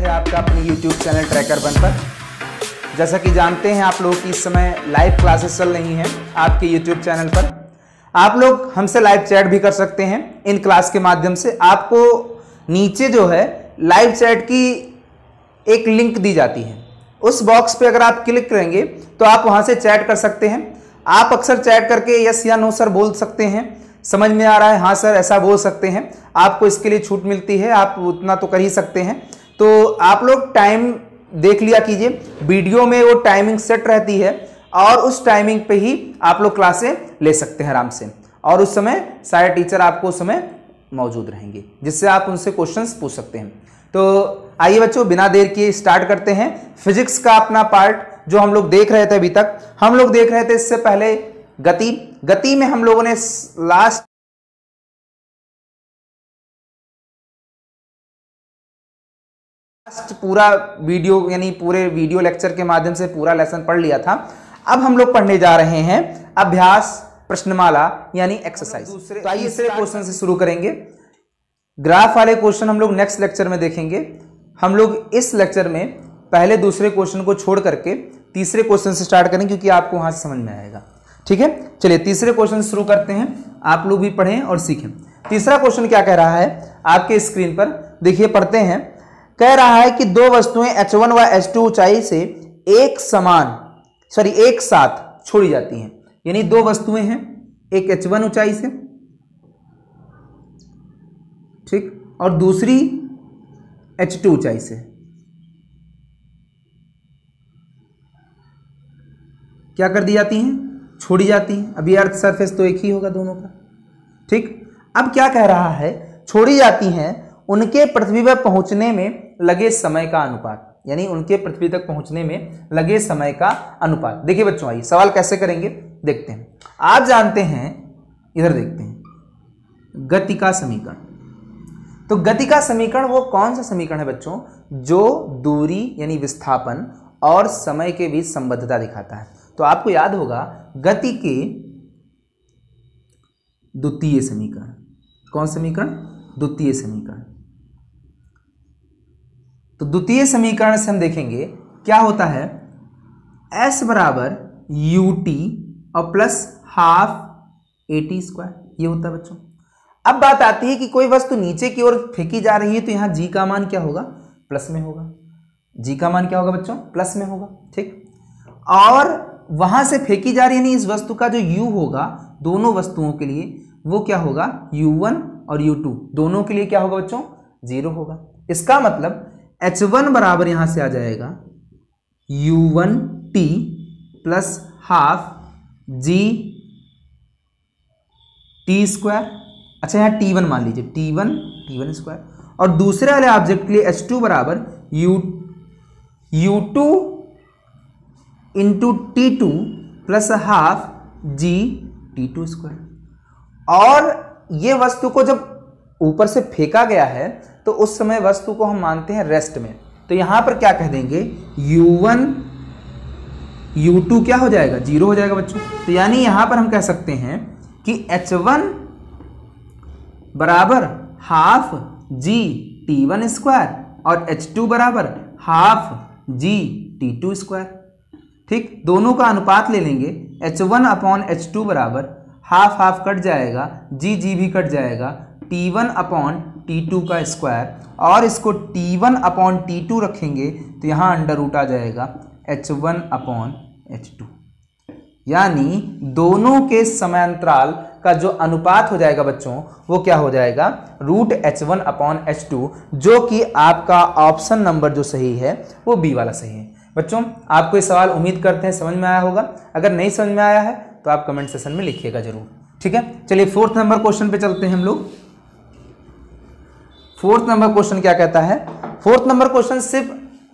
है आपका अपने YouTube चैनल ट्रैकर वन पर। जैसा कि जानते हैं आप लोग कि इस समय लाइव क्लासेस चल रही हैं आपके YouTube चैनल पर। आप लोग हमसे लाइव चैट भी कर सकते हैं इन क्लास के माध्यम से। आपको नीचे जो है लाइव चैट की एक लिंक दी जाती है, उस बॉक्स पे अगर आप क्लिक करेंगे तो आप वहां से चैट कर सकते हैं। आप अक्सर चैट करके यस या नो सर बोल सकते हैं, समझ में आ रहा है हाँ सर ऐसा बोल सकते हैं, आपको इसके लिए छूट मिलती है, आप उतना तो कर ही सकते हैं। तो आप लोग टाइम देख लिया कीजिए, वीडियो में वो टाइमिंग सेट रहती है और उस टाइमिंग पे ही आप लोग क्लासें ले सकते हैं आराम से, और उस समय सारे टीचर आपको उस समय मौजूद रहेंगे जिससे आप उनसे क्वेश्चंस पूछ सकते हैं। तो आइए बच्चों बिना देर किए स्टार्ट करते हैं फिजिक्स का अपना पार्ट जो हम लोग देख रहे थे। अभी तक हम लोग देख रहे थे इससे पहले गति में हम लोगों ने लास्ट पूरा वीडियो यानी पूरे वीडियो लेक्चर के माध्यम से पूरा लेसन पढ़ लिया था। अब हम लोग पढ़ने जा रहे हैं अभ्यास प्रश्नमाला यानी एक्सरसाइज। तो आइए दूसरे क्वेश्चन से शुरू करेंगे। ग्राफ वाले क्वेश्चन हम लोग नेक्स्ट लेक्चर में देखेंगे। हम लोग इस लेक्चर में पहले दूसरे क्वेश्चन को छोड़ करके तीसरे क्वेश्चन से स्टार्ट करें क्योंकि आपको वहां से समझ में आएगा। ठीक है, चलिए तीसरे क्वेश्चन शुरू करते हैं, आप लोग भी पढ़ें और सीखें। तीसरा क्वेश्चन क्या कह रहा है आपके स्क्रीन पर देखिए, पढ़ते हैं। कह रहा है कि दो वस्तुएं H1 व H2 ऊंचाई से एक साथ छोड़ी जाती हैं। यानी दो वस्तुएं हैं, एक H1 ऊंचाई से, ठीक, और दूसरी H2 ऊंचाई से। क्या कर दी जाती हैं? छोड़ी जाती हैं। अभी अर्थ सरफेस तो एक ही होगा दोनों का, ठीक। अब क्या कह रहा है, छोड़ी जाती हैं उनके पृथ्वी पर पहुंचने में लगे समय का अनुपात, यानी उनके पृथ्वी तक पहुंचने में लगे समय का अनुपात। देखिए बच्चों, आइए सवाल कैसे करेंगे देखते हैं। आप जानते हैं, इधर देखते हैं, गति का समीकरण। तो गति का समीकरण वो कौन सा समीकरण है बच्चों जो दूरी यानी विस्थापन और समय के बीच संबद्धता दिखाता है। तो आपको याद होगा गति के द्वितीय समीकरण। कौन समीकरण? द्वितीय समीकरण। तो द्वितीय समीकरण से हम देखेंगे क्या होता है, S बराबर ut और प्लस हाफ at स्क्वायर, ये होता है बच्चों। अब बात आती है कि कोई वस्तु नीचे की ओर फेंकी जा रही है तो यहां g का मान क्या होगा? प्लस में होगा। g का मान क्या होगा बच्चों? प्लस में होगा, ठीक। और वहां से फेंकी जा रही है, यानी इस वस्तु का जो u होगा दोनों वस्तुओं के लिए वो क्या होगा? u1 और u2 दोनों के लिए क्या होगा बच्चों? 0 होगा। इसका मतलब H1 बराबर यहां से आ जाएगा u1t plus half g t square. अच्छा यहाँ t1 मान लीजिए, t1 स्क्वायर। और दूसरे वाले ऑब्जेक्ट के लिए H2 बराबर u2 into t2 plus half g t2 square. और ये वस्तु को जब ऊपर से फेंका गया है तो उस समय वस्तु को हम मानते हैं रेस्ट में। तो यहां पर क्या कह देंगे, u1 u2 क्या हो जाएगा? 0 हो जाएगा बच्चों। तो यानी यहां पर हम कह सकते हैं कि H1 बराबर हाफ g t1 स्क्वायर और H2 बराबर हाफ g t2 स्क्वायर, ठीक। दोनों का अनुपात ले लेंगे, H1 अपॉन H2 बराबर हाफ हाफ कट जाएगा, g भी कट जाएगा, T1 अपॉन T2 का स्क्वायर, और इसको T1 अपॉन T2 रखेंगे तो यहाँ अंडर रूट आ जाएगा H1 अपॉन H2। यानी दोनों के समयांतराल का जो अनुपात हो जाएगा बच्चों वो क्या हो जाएगा? रूट H1 अपॉन H2, जो कि आपका ऑप्शन नंबर जो सही है वो बी वाला सही है। बच्चों आपको ये सवाल उम्मीद करते हैं समझ में आया होगा। अगर नहीं समझ में आया है तो आप कमेंट सेक्शन में लिखिएगा जरूर, ठीक है। चलिए फोर्थ नंबर क्वेश्चन पे चलते हैं हम लोग। फोर्थ नंबर क्वेश्चन क्या कहता है? फोर्थ नंबर क्वेश्चन सिर्फ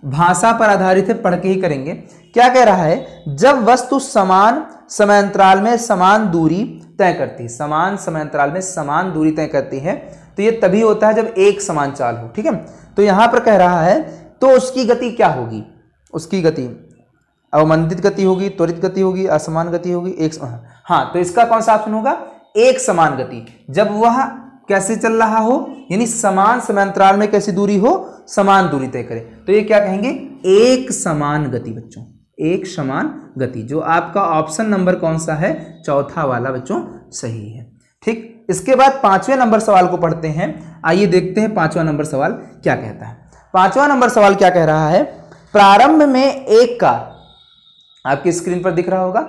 भाषा पर आधारित है, पढ़ के ही करेंगे। क्या कह रहा है, जब वस्तु समान समयांतराल में समान दूरी तय करती है, समान समयांतराल में समान दूरी तय करती है तो ये तभी होता है जब एक समान चाल हो, ठीक है। तो यहां पर कह रहा है तो उसकी गति क्या होगी? उसकी गति अवमंदित गति होगी, त्वरित गति होगी, असमान गति होगी, एक। हाँ, तो इसका कौन सा ऑप्शन होगा? एक समान गति। जब वह कैसे चल रहा हो, यानी समान समांतराल में कैसी दूरी हो, समान दूरी तय करे, तो ये क्या कहेंगे, एक समान गति बच्चों, एक समान गति। जो आपका ऑप्शन नंबर कौन सा है, चौथा वाला बच्चों सही है। ठीक, इसके बाद 5वें नंबर सवाल को पढ़ते हैं। आइए देखते हैं 5वां नंबर सवाल क्या कहता है। 5वां नंबर सवाल क्या कह रहा है, प्रारंभ में एक कार, आपकी स्क्रीन पर दिख रहा होगा,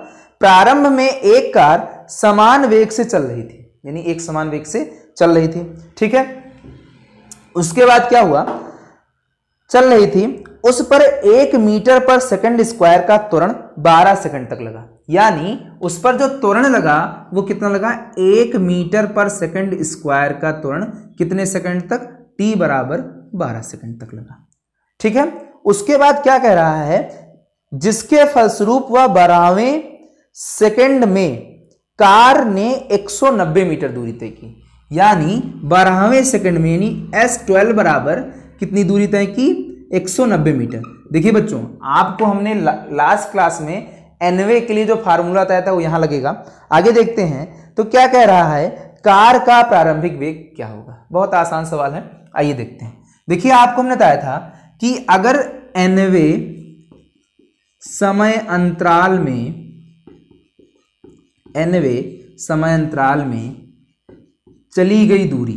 प्रारंभ में एक कार समान वेग से चल रही थी, यानी एक समान वेग से चल रही थी। ठीक है, उसके बाद क्या हुआ, चल रही थी, उस पर 1 मीटर पर सेकंड स्क्वायर का त्वरण 12 सेकंड तक लगा, यानी उस पर जो त्वरण लगा वो कितना लगा, 1 मीटर पर सेकंड स्क्वायर का त्वरण कितने सेकंड तक, t बराबर 12 सेकंड तक लगा। ठीक है, उसके बाद क्या कह रहा है, जिसके फलस्वरूप वह 12वें सेकंड में कार ने 190 मीटर दूरी तय की, यानी 12वें सेकंड में, यानी S12 बराबर कितनी दूरी तय की, 190 मीटर। देखिए बच्चों, आपको हमने लास्ट क्लास में nवे के लिए जो फार्मूला बताया था वो यहां लगेगा। आगे देखते हैं, तो क्या कह रहा है, कार का प्रारंभिक वेग क्या होगा। बहुत आसान सवाल है, आइए देखते हैं। देखिए, आपको हमने बताया था कि अगर nवे समय अंतराल में, nवे समय अंतराल में चली गई दूरी,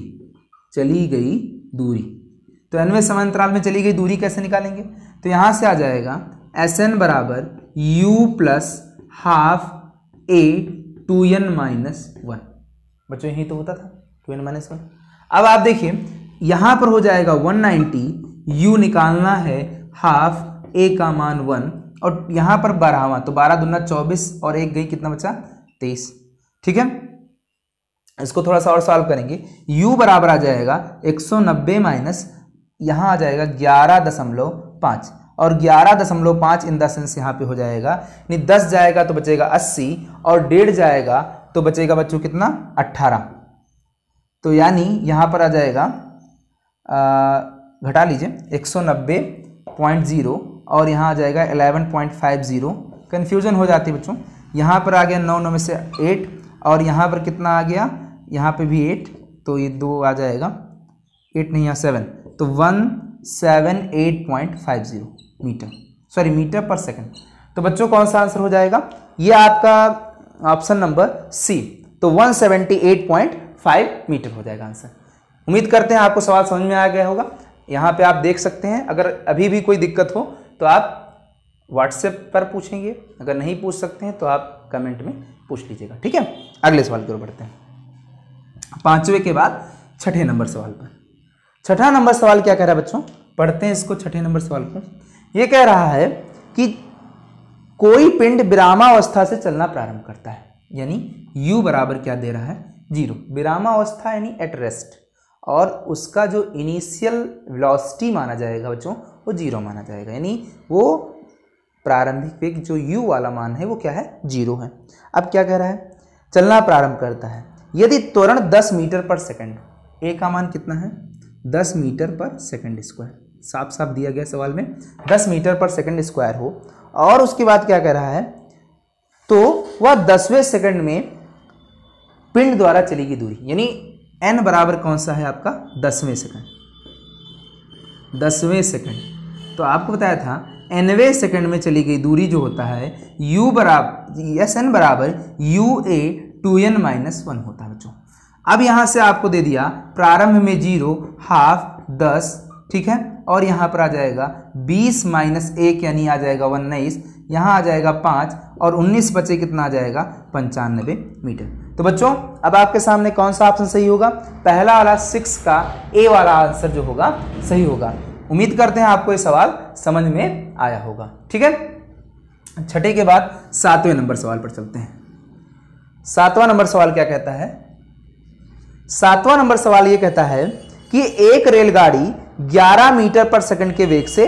तो nवे समय अंतराल में चली गई दूरी कैसे निकालेंगे, तो यहां से आ जाएगा Sn बराबर u plus half a 2n minus 1। बच्चों यही तो होता था 2n माइनस 1। अब आप देखिए यहां पर हो जाएगा 190, u निकालना है हाफ a का मान 1, और यहां पर 12वां, तो 12 दूना 24 और 1 गई, कितना बचा, 23। ठीक है, इसको थोड़ा सा और सॉल्व करेंगे, u बराबर आ जाएगा 190 माइनस, यहां आ जाएगा 11.5, और 11.5 इन द सेंस यहाँ पे हो जाएगा, यानी 10 जाएगा तो बचेगा 80, और 1.5 जाएगा तो बचेगा बच्चों कितना, 18। तो यानी यहाँ पर आ जाएगा, घटा लीजिए 190.0 और यहाँ आ जाएगा 11.50। कन्फ्यूजन हो जाती है बच्चों, यहाँ पर आ गया 9 में से 8, और यहाँ पर कितना आ गया, यहाँ पे भी 8, तो ये 2 आ जाएगा, 8 नहीं, यहाँ 7, तो 178.50 मीटर, सॉरी मीटर पर सेकंड। तो बच्चों कौन सा आंसर हो जाएगा, ये आपका ऑप्शन नंबर सी, तो 178.5 मीटर हो जाएगा आंसर। उम्मीद करते हैं आपको सवाल समझ में आ गया होगा। यहाँ पे आप देख सकते हैं, अगर अभी भी कोई दिक्कत हो तो आप व्हाट्सएप पर पूछेंगे, अगर नहीं पूछ सकते हैं तो आप कमेंट में पूछ लीजिएगा। ठीक है, अगले सवाल की ओर बढ़ते हैं। 5वें के बाद 6ठे नंबर सवाल पर। 6ठा नंबर सवाल क्या कह रहा है बच्चों, पढ़ते हैं इसको 6ठे नंबर सवाल को। ये कह रहा है कि कोई पिंड विरामावस्था से चलना प्रारंभ करता है, यानी u बराबर क्या दे रहा है, 0। विरामावस्था यानी एट रेस्ट, और उसका जो इनिशियल वेलोसिटी माना जाएगा बच्चों वो 0 माना जाएगा, यानी वो प्रारंभिक वेग जो u वाला मान है वो क्या है, 0 है। अब क्या कह रहा है, चलना प्रारंभ करता है यदि त्वरण 10 मीटर पर सेकंड, a का मान कितना है, 10 मीटर पर सेकंड स्क्वायर, साफ साफ दिया गया सवाल में, 10 मीटर पर सेकंड स्क्वायर हो, और उसके बाद क्या कह रहा है, तो वह 10वें सेकंड में पिंड द्वारा चली गई दूरी, यानी n बराबर कौन सा है आपका, 10वें सेकंड, 10वें सेकंड। तो आपको बताया था nवें सेकंड में चली गई दूरी जो होता है u बराबर Sn बराबर ua 2n माइनस 1 होता है बच्चों। अब यहां से आपको दे दिया प्रारंभ में 0, हाफ 10, ठीक है, और यहां पर आ जाएगा 20 माइनस 1 यानी आ जाएगा 19, यहां आ जाएगा 5 और 19 बचे कितना आ जाएगा 95 मीटर। तो बच्चों अब आपके सामने कौन सा ऑप्शन सही होगा, पहला वाला 6 का ए वाला आंसर जो होगा सही होगा। उम्मीद करते हैं आपको ये सवाल समझ में आया होगा। ठीक है, 6ठे के बाद 7वें नंबर सवाल पर चलते हैं। 7वां नंबर सवाल क्या कहता है, 7वां नंबर सवाल ये कहता है कि एक रेलगाड़ी 11 मीटर पर सेकंड के वेग से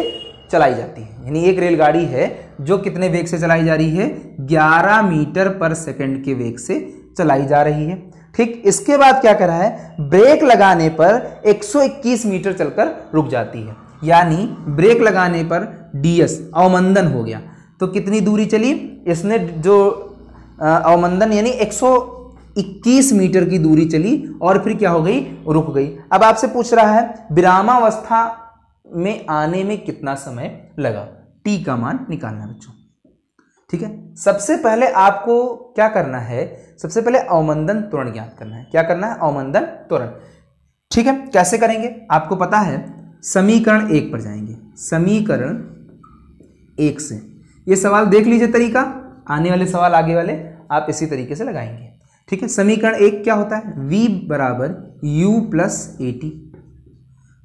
चलाई जाती है, यानी एक रेलगाड़ी है जो कितने वेग से चलाई जा रही है, 11 मीटर पर सेकंड के वेग से चलाई जा रही है। ठीक, इसके बाद क्या कर रहा है, ब्रेक लगाने पर 121 मीटर चलकर रुक जाती है, यानी ब्रेक लगाने पर ds अवमंदन हो गया, तो कितनी दूरी चली इसने, जो अवमंदन यानी 21 मीटर की दूरी चली और फिर क्या हो गई, रुक गई। अब आपसे पूछ रहा है विरामावस्था में आने में कितना समय लगा, टी का मान निकालना है बच्चों। ठीक है, सबसे पहले आपको क्या करना है, सबसे पहले अवमंदन त्वरण ज्ञात करना है। क्या करना है, अवमंदन त्वरण। ठीक है, कैसे करेंगे आपको पता है, समीकरण 1 पर जाएंगे। समीकरण 1 से ये सवाल देख लीजिए, तरीका आने वाले सवाल आगे वाले आप इसी तरीके से लगाएंगे। ठीक है, समीकरण 1 क्या होता है, v बराबर u प्लस AT।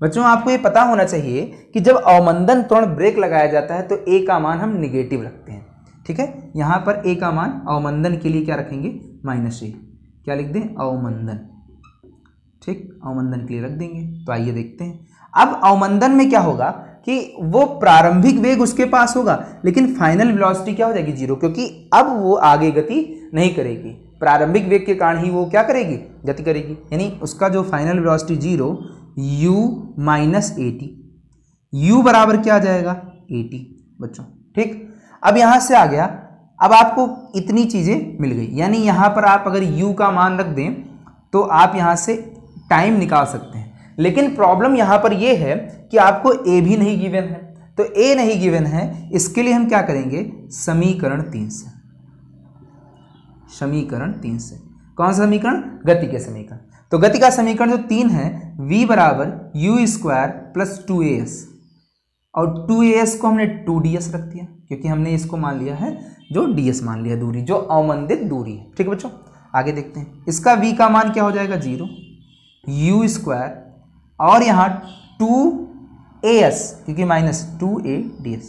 बच्चों आपको ये पता होना चाहिए कि जब अवमंदन त्वरण ब्रेक लगाया जाता है तो a का मान हम निगेटिव रखते हैं। ठीक है, यहां पर a का मान अवमंदन के लिए क्या रखेंगे, -a। क्या लिख दें, अवमंदन। ठीक, अवमंदन के लिए रख देंगे। तो आइए देखते हैं, अब अवमंदन में क्या होगा कि वो प्रारंभिक वेग उसके पास होगा लेकिन फाइनल वेलोसिटी क्या हो जाएगी, 0, क्योंकि अब वो आगे गति नहीं करेगी। प्रारंभिक वेग के कारण ही वो क्या करेगी, गति करेगी। यानी उसका जो final velocity 0, u minus AT। u बराबर क्या आ जाएगा, AT बच्चों। ठीक, अब यहां से आ गया, अब आपको इतनी चीजें मिल गई। यानी यहां पर आप अगर u का मान रख दें तो आप यहां से टाइम निकाल सकते हैं। लेकिन प्रॉब्लम यहां पर यह है कि आपको a भी नहीं गिवन है। तो a नहीं गिवन है, इसके लिए हम क्या करेंगे, समीकरण 3 से। समीकरण 3 से कौन सा समीकरण, गति के समीकरण। तो गति का समीकरण जो 3 है, v बराबर u स्क्वायर प्लस 2as, और 2as को हमने 2ds रख दिया क्योंकि हमने इसको मान लिया है जो ds मान लिया, दूरी जो अवमंदित दूरी है। ठीक है बच्चों, आगे देखते हैं। इसका v का मान क्या हो जाएगा, 0, u स्क्वायर और यहाँ 2as क्योंकि -2a/ds।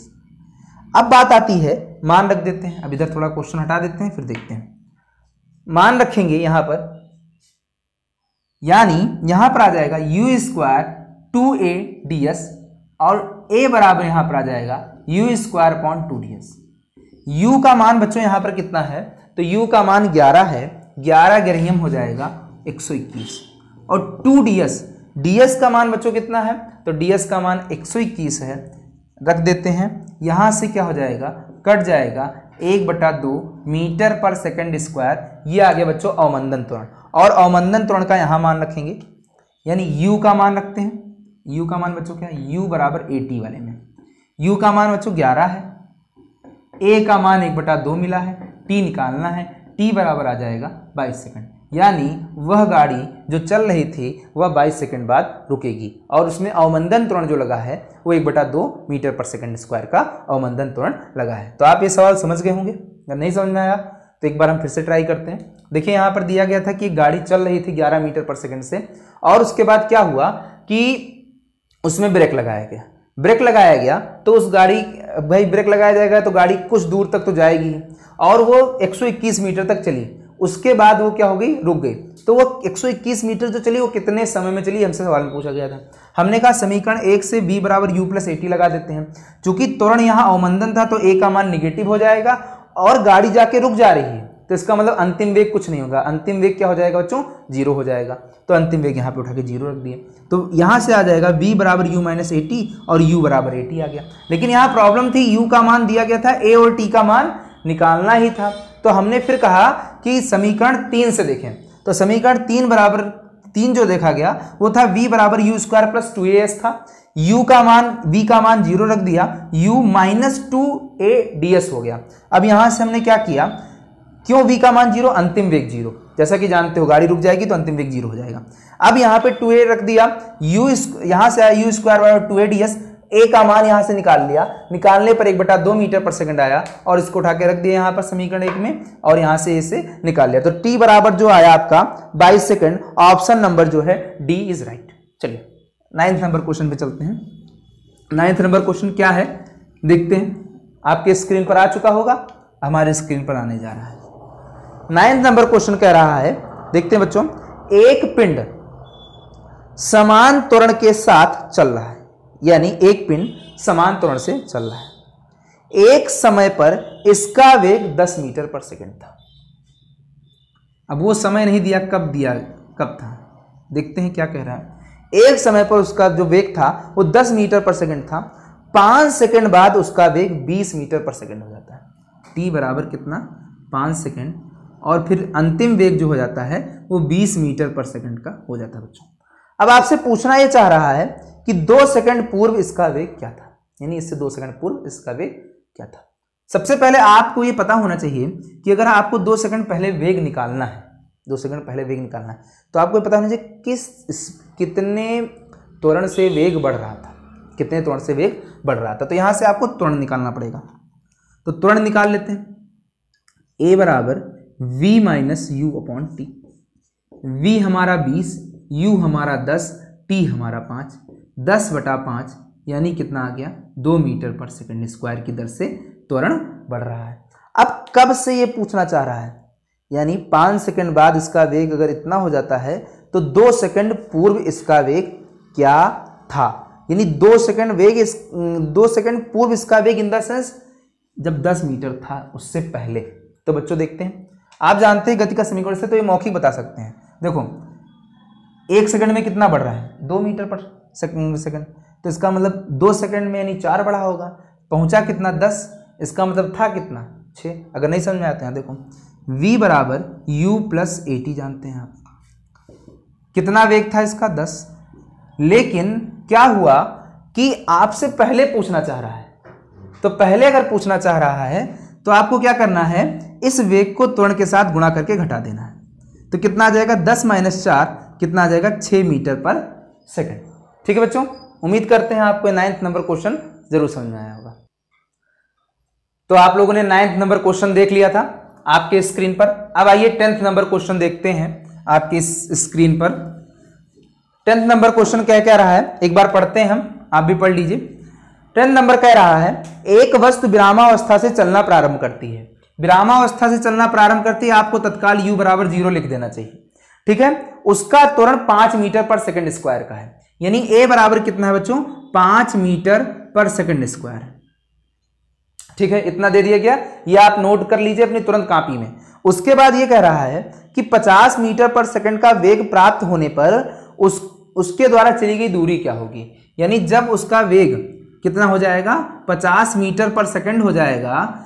अब बात आती है, मान रख देते हैं। अब इधर थोड़ा क्वेश्चन हटा देते हैं, फिर देखते हैं। मान रखेंगे यहां पर, यानी यहां पर आ जाएगा u स्क्वायर 2a/ds और a बराबर यहां पर आ जाएगा u square upon 2ds। u का मान बच्चों यहां पर कितना है, तो u का मान 11 है, 11 ग्रेहियम हो जाएगा 121। और 2ds, ds का मान बच्चों कितना है, तो ds का मान 121 है, रख देते हैं। यहां से क्या हो जाएगा, कट जाएगा 1/2 मीटर पर सेकंड स्क्वायर। ये आ गया बच्चों अवमंदन त्वरण, और अवमंदन त्वरण का यहां मान रखेंगे, यानी u का मान रखते हैं। u का मान बच्चों क्या है, u बराबर AT वाले में u का मान बच्चों 11 है, a का मान 1/2 मिला है, t निकालना है, t बराबर आ जाएगा 22 सेकंड। यानी वह गाड़ी जो चल रही थी वह 22 सेकंड बाद रुकेगी, और उसमें अवमंदन त्वरण जो लगा है वो 1/2 मीटर पर सेकंड स्क्वायर का अवमंदन त्वरण लगा है। तो आप ये सवाल समझ गए होंगे। अगर नहीं समझ में आया तो एक बार हम फिर से ट्राई करते हैं। देखिए यहाँ पर दिया गया था कि गाड़ी चल रही थी 11 मीटर पर सेकंड से, और उसके बाद क्या हुआ कि उसमें ब्रेक लगाया गया। ब्रेक लगाया गया तो उस गाड़ी, भाई ब्रेक लगाया जाएगा तो गाड़ी कुछ दूर तक तो जाएगी, और वो 121 मीटर तक चली। उसके बाद वो क्या हो गई, रुक गई। तो वो 121 मीटर जो चली वो कितने समय में चली, हमसे सवाल में पूछा गया था। हमने कहा समीकरण 1 से v बराबर u प्लस AT लगा देते हैं। चूंकि त्वरण यहाँ अवमंदन था तो a का मान निगेटिव हो जाएगा और गाड़ी जाके रुक जा रही है, तो इसका मतलब अंतिम वेग कुछ नहीं होगा। अंतिम वेग क्या हो जाएगा बच्चों, 0 हो जाएगा। तो अंतिम वेग यहाँ पे उठा के 0 रख दिए, तो यहाँ से आ जाएगा v बराबर u माइनस AT और u बराबर AT आ गया। लेकिन यहाँ प्रॉब्लम थी, u का मान दिया गया था, a और t का मान निकालना ही था। तो हमने फिर कहा कि समीकरण 3 से देखें। तो समीकरण 3 बराबर 3 जो देखा गया वो था v बराबर u स्क्वायर प्लस 2as था। u का मान, v का मान 0 रख दिया, u माइनस 2a/ds हो गया। अब यहां से हमने क्या किया, क्यों v का मान 0, अंतिम वेग 0, जैसा कि जानते हो गाड़ी रुक जाएगी तो अंतिम वेग 0 हो जाएगा। अब यहाँ पे 2a रख दिया, u यहाँ से आया u स्क्वायर बराबर 2a/ds, a का मान यहां से निकाल लिया, निकालने पर 1/2 मीटर पर सेकंड आया और इसको उठा के रख दिया यहां पर समीकरण 1 में, और यहां से इसे निकाल लिया। तो t बराबर जो आया आपका 22 सेकंड, ऑप्शन नंबर जो है डी इज राइट। चलिए 9th नंबर क्वेश्चन पे चलते हैं। 9th नंबर क्वेश्चन क्या है देखते हैं, आपके स्क्रीन पर आ चुका होगा, हमारे स्क्रीन पर आने जा रहा है। 9th नंबर क्वेश्चन कह रहा है, देखते हैं बच्चों, एक पिंड समान त्वरण के साथ चल रहा है, यानी एक पिंड समान त्वरण से चल रहा है। एक समय पर इसका वेग 10 मीटर पर सेकंड था। अब वो समय नहीं दिया, कब दिया, कब था, देखते हैं क्या कह रहा है। एक समय पर उसका जो वेग था वो 10 मीटर पर सेकंड था, 5 सेकंड बाद उसका वेग 20 मीटर पर सेकंड हो जाता है। t बराबर कितना, 5 सेकंड और फिर अंतिम वेग जो हो जाता है वो 20 मीटर पर सेकंड का हो जाता है बच्चों। अब आपसे पूछना ये चाह रहा है कि 2 सेकंड पूर्व इसका वेग क्या था, यानी इससे 2 सेकंड पूर्व इसका वेग क्या था। सबसे पहले आपको ये पता होना चाहिए कि अगर आपको 2 सेकंड पहले वेग निकालना है, 2 सेकंड पहले वेग निकालना है, तो आपको पता होना चाहिए कितने त्वरण से वेग बढ़ रहा था, कितने त्वरण से वेग बढ़ रहा था। तो यहां से आपको त्वरण निकालना पड़ेगा। तो त्वरण निकाल लेते हैं। a बराबर v minus you upon T. v हमारा 20, u हमारा 10, t हमारा 5, 10/5 यानी कितना आ गया 2 मीटर पर सेकंड स्क्वायर की दर से त्वरण बढ़ रहा है। अब कब से ये पूछना चाह रहा है, यानी 5 सेकंड बाद इसका वेग अगर इतना हो जाता है तो 2 सेकंड पूर्व इसका वेग क्या था, यानी 2 सेकंड पूर्व इसका वेग इन द सेंस जब 10 मीटर था उससे पहले। तो बच्चों देखते हैं, आप जानते हैं गति का समीकरण से तो ये मौखिक बता सकते हैं। देखो 1 सेकंड में कितना बढ़ रहा है 2 मीटर पर सेकंड, तो इसका मतलब 2 सेकंड में यानी 4 बढ़ा होगा, पहुंचा कितना 10, इसका मतलब था कितना 6। अगर नहीं समझ में आते हैं देखो v बराबर u प्लस AT जानते हैं आप, कितना वेग था इसका 10, लेकिन क्या हुआ कि आपसे पहले पूछना चाह रहा है। तो पहले अगर पूछना चाह रहा है तो आपको क्या करना है, इस वेग को त्वरण के साथ गुणा करके घटा देना है। तो कितना आ जाएगा 10 - 4 कितना आ जाएगा 6 मीटर पर सेकंड। ठीक है बच्चों, उम्मीद करते हैं आपको 9th नंबर क्वेश्चन जरूर समझ में आया होगा। तो आप लोगों ने 9th नंबर क्वेश्चन देख लिया था आपके स्क्रीन पर। अब आइए 10th नंबर क्वेश्चन देखते हैं आपकी स्क्रीन पर। 10th नंबर क्वेश्चन क्या कह रहा है एक बार पढ़ते हैं हम, आप भी पढ़ लीजिए। 10th नंबर कह रहा है एक वस्तु विरामावस्था से चलना प्रारंभ करती है। विरामावस्था से चलना प्रारंभ करती है, आपको तत्काल u बराबर 0 लिख देना चाहिए। ठीक है, उसका त्वरण 5 मीटर पर सेकंड स्क्वायर का है, यानी a बराबर कितना है बच्चों 5 मीटर पर सेकंड स्क्वायर। ठीक है, इतना दे दिया गया, ये आप नोट कर लीजिए अपनी तुरंत कॉपी में। उसके बाद ये कह रहा है कि 50 मीटर पर सेकंड का वेग प्राप्त होने पर उसके द्वारा चली गई दूरी क्या होगी, यानी जब उसका वेग कितना हो जाएगा 50 मीटर पर सेकंड हो जाएगा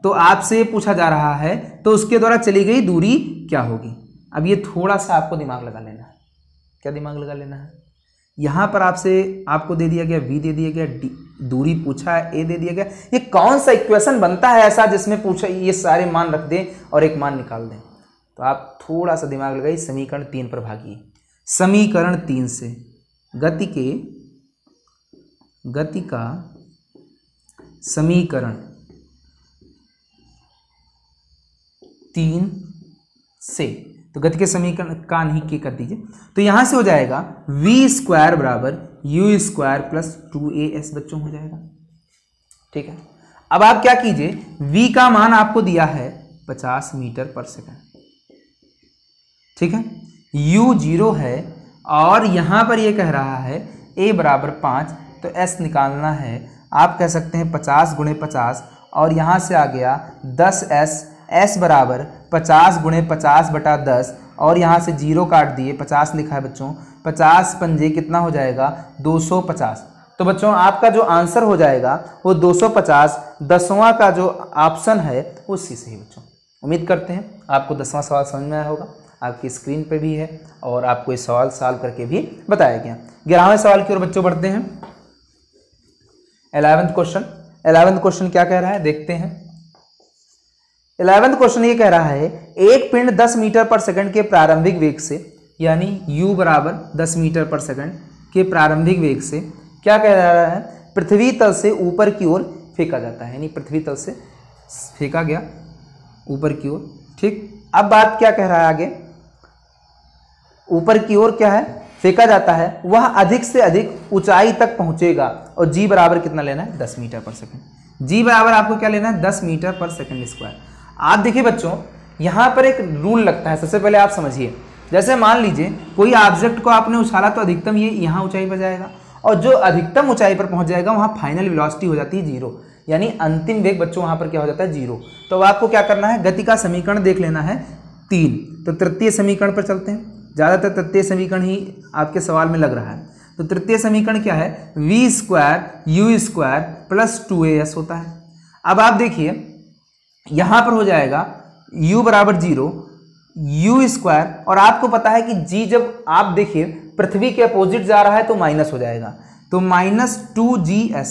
तो आपसे पूछा जा रहा है तो उसके द्वारा चली गई दूरी क्या होगी। अब ये थोड़ा सा आपको दिमाग लगा लेना है। क्या दिमाग लगा लेना है, यहां पर आपको दे दिया गया v दे दिया गया, दूरी पूछा है a दे दिया गया। ये कौन सा इक्वेशन बनता है ऐसा जिसमें पूछा ये सारे मान रख दें और एक मान निकाल दें। तो आप थोड़ा सा दिमाग लगाइए, समीकरण 3 पर भागिए। समीकरण 3 से गति का समीकरण 3 से, तो गति के समीकरण का नहीं के कर दीजिए। तो यहां से हो जाएगा v² बराबर u² प्लस 2as बच्चों हो जाएगा। ठीक है, अब आप क्या कीजिए, v का मान आपको दिया है 50 मीटर पर सेकंड। ठीक है, u 0 है और यहां पर ये कह रहा है a बराबर 5, तो s निकालना है। आप कह सकते हैं 50 × 50 और यहां से आ गया 10s, s बराबर 50 × 50/10 और यहाँ से 0 काट दिए, 50 लिखा है बच्चों, 50 पंजे कितना हो जाएगा 250। तो बच्चों आपका जो आंसर हो जाएगा वो 250, 10वां का जो ऑप्शन है वो सी सही बच्चों। उम्मीद करते हैं आपको 10वां सवाल समझ में आया होगा, आपकी स्क्रीन पे भी है और आपको इस सवाल सॉल्व करके भी बताया गया। 11वें सवाल की ओर बच्चों बढ़ते हैं। 11th क्वेश्चन क्या कह रहा है देखते हैं। 11th क्वेश्चन ये कह रहा है एक पिंड 10 मीटर पर सेकंड के प्रारंभिक वेग से, यानी u बराबर 10 मीटर पर सेकंड के प्रारंभिक वेग से क्या कह रहा है, पृथ्वी तल से ऊपर की ओर फेंका जाता है, यानी पृथ्वी तल से फेंका गया ऊपर की ओर। ठीक, अब बात क्या कह रहा है आगे, ऊपर की ओर क्या है फेंका जाता है, वह अधिक से अधिक ऊंचाई तक पहुंचेगा और g बराबर कितना लेना है 10 मीटर पर सेकंड। g बराबर आपको क्या लेना है 10 मीटर पर सेकंड स्क्वायर। आप देखिए बच्चों यहाँ पर एक रूल लगता है, सबसे पहले आप समझिए। जैसे मान लीजिए कोई ऑब्जेक्ट को आपने उछाला तो अधिकतम ये यहाँ ऊंचाई पर जाएगा और जो अधिकतम ऊंचाई पर पहुंच जाएगा वहाँ फाइनल वेलोसिटी हो जाती है 0, यानी अंतिम वेग बच्चों वहाँ पर क्या हो जाता है 0। तो अब आपको क्या करना है, गति का समीकरण देख लेना है 3। तो तृतीय समीकरण पर चलते हैं, ज़्यादातर तृतीय समीकरण ही आपके सवाल में लग रहा है। तो तृतीय समीकरण क्या है, v² u² प्लस 2as होता है। अब आप देखिए यहाँ पर हो जाएगा u बराबर 0, u स्क्वायर, और आपको पता है कि g जब आप देखिए पृथ्वी के अपोजिट जा रहा है तो माइनस हो जाएगा, तो -2gs,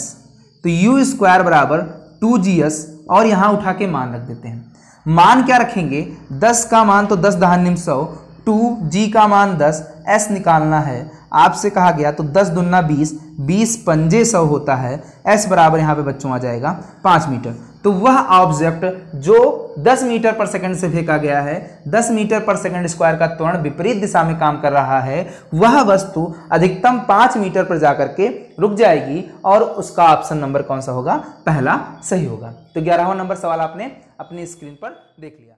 तो u स्क्वायर बराबर 2gs, और यहाँ उठा के मान रख देते हैं। मान क्या रखेंगे, 10 का मान तो 10 दहानिम 100, 2g का मान 10, s निकालना है आपसे कहा गया, तो 10 दूना 20, 20 पंजे 100 होता है, s बराबर यहाँ पे बच्चों आ जाएगा 5 मीटर। तो वह ऑब्जेक्ट जो 10 मीटर पर सेकंड से फेंका गया है, 10 मीटर पर सेकंड स्क्वायर का त्वरण विपरीत दिशा में काम कर रहा है, वह वस्तु अधिकतम 5 मीटर पर जाकर के रुक जाएगी, और उसका ऑप्शन नंबर कौन सा होगा, पहला सही होगा। तो 11वां नंबर सवाल आपने अपनी स्क्रीन पर देख लिया।